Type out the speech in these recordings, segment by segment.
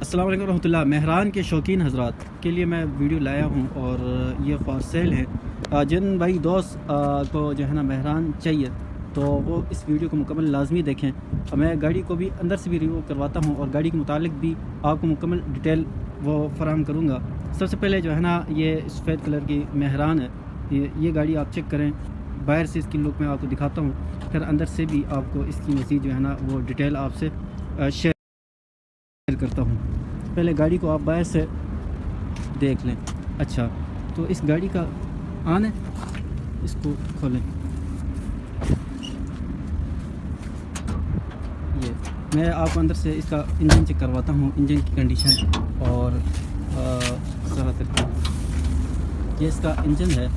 अस्सलाम वालेकुम रहमतुल्लाह। मेहरान के शौकीन हज़रात के लिए मैं वीडियो लाया हूँ और ये फॉर सेल है। जिन भाई दोस्त को जो है ना मेहरान चाहिए तो वो इस वीडियो को मुकम्मल लाजमी देखें। मैं गाड़ी को भी अंदर से भी रिव्यू करवाता हूँ और गाड़ी के मुतालिक भी आपको मुकम्मल डिटेल वो फराहम करूँगा। सबसे पहले जो है ना ये सफ़ेद कलर की मेहरान है। ये गाड़ी आप चेक करें, बाहर से इसकी लुक मैं आपको दिखाता हूँ, फिर अंदर से भी आपको इसकी मज़ीद जो है ना वो डिटेल आपसे शेयर करता हूँ। पहले गाड़ी को आप बाहर से देख लें। अच्छा, तो इस गाड़ी का ऑन है, इसको खोलें। ये मैं आपको अंदर से इसका इंजन चेक करवाता हूँ, इंजन की कंडीशन और सारा तरीका। ये इसका इंजन है,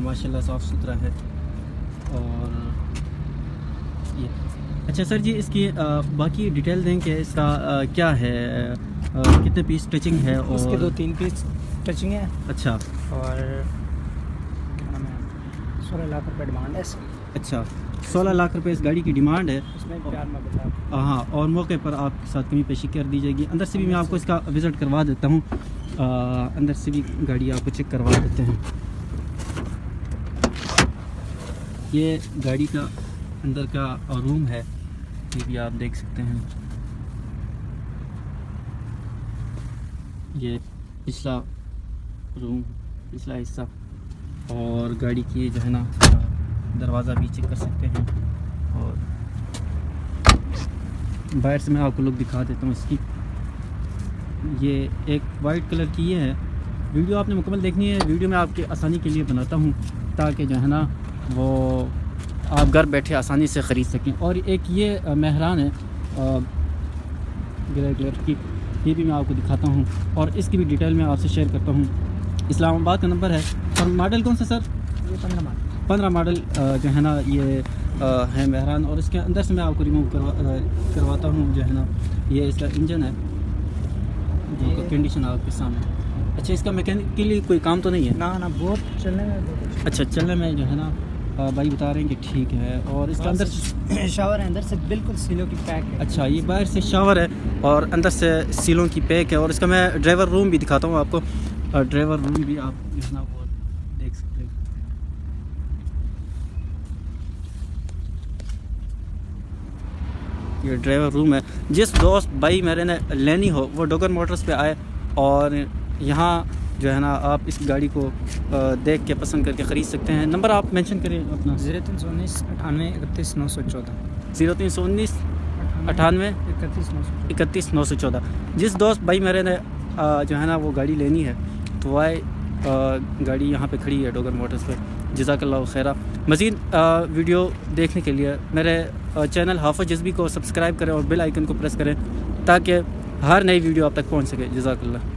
माशाल्लाह साफ़ सुथरा है। और ये अच्छा सर जी, इसकी बाकी डिटेल दें कि इसका क्या है, कितने पीस टचिंग है? और इसके 2-3 पीस टचिंग है। अच्छा, और 16 लाख रुपए डिमांड है। अच्छा 16 लाख रुपए इस गाड़ी की डिमांड है। उसमें प्यार में बता। हाँ, और मौके पर आपके साथ कमी पेशी कर दी जाएगी। अंदर से भी मैं आपको इसका विज़िट करवा देता हूँ। अंदर से भी गाड़ी आपको चेक करवा देते हैं। ये गाड़ी का अंदर का रूम है, ये भी आप देख सकते हैं। ये पिछला रूम, पिछला हिस्सा, और गाड़ी की जो है ना दरवाज़ा भी चेक कर सकते हैं। और बाहर से मैं आपको लुक दिखा देता हूँ इसकी। ये एक वाइट कलर की ये है। वीडियो आपने मुकम्मल देखनी है, वीडियो मैं आपके आसानी के लिए बनाता हूँ ताकि जो है ना वो आप घर बैठे आसानी से ख़रीद सकें। और एक ये मेहरान है ग्रे कलर की, ये भी मैं आपको दिखाता हूँ और इसकी भी डिटेल मैं आपसे शेयर करता हूँ। इस्लामाबाद का नंबर है। और मॉडल कौन सा सर? ये 15 मॉडल जो है ना ये है मेहरान। और इसके अंदर से मैं आपको रिमूव करवाता हूँ जो है ना। ये इसका इंजन है, जो कंडीशन आपके सामने। अच्छा, इसका मैकेनिक के लिए कोई काम तो नहीं है? ना बहुत चलने में अच्छा, चलने में जो है ना भाई बता रहे हैं कि ठीक है। और इसका अंदर शावर है, अंदर से बिल्कुल सीलों की पैक है। अच्छा, ये बाहर से शावर है और अंदर से सीलों की पैक है। और इसका मैं ड्राइवर रूम भी दिखाता हूँ आपको। ड्राइवर रूम भी आप जो है ना वो देख सकते हैं। ये ड्राइवर रूम है। जिस दोस्त भाई मेरे ने लेनी हो वो डोगर मोटर्स पे आए और यहाँ जो है ना आप इस गाड़ी को देख के पसंद करके ख़रीद सकते हैं। नंबर आप मेंशन करें अपना। 0319 98 31 914। 0319 98 31 914। जिस दोस्त भाई मेरे ने जो है ना वो गाड़ी लेनी है तो वह गाड़ी यहाँ पे खड़ी है डोगर मोटर्स पे। जज़ाकल्लाहु खैरा। मज़ीद वीडियो देखने के लिए मेरे चैनल हाफ़िज़ जज़्बी को सब्सक्राइब करें और बेल आइकन को प्रेस करें ताकि हर नई वीडियो आप तक पहुँच सके। जज़ाकल्लाह।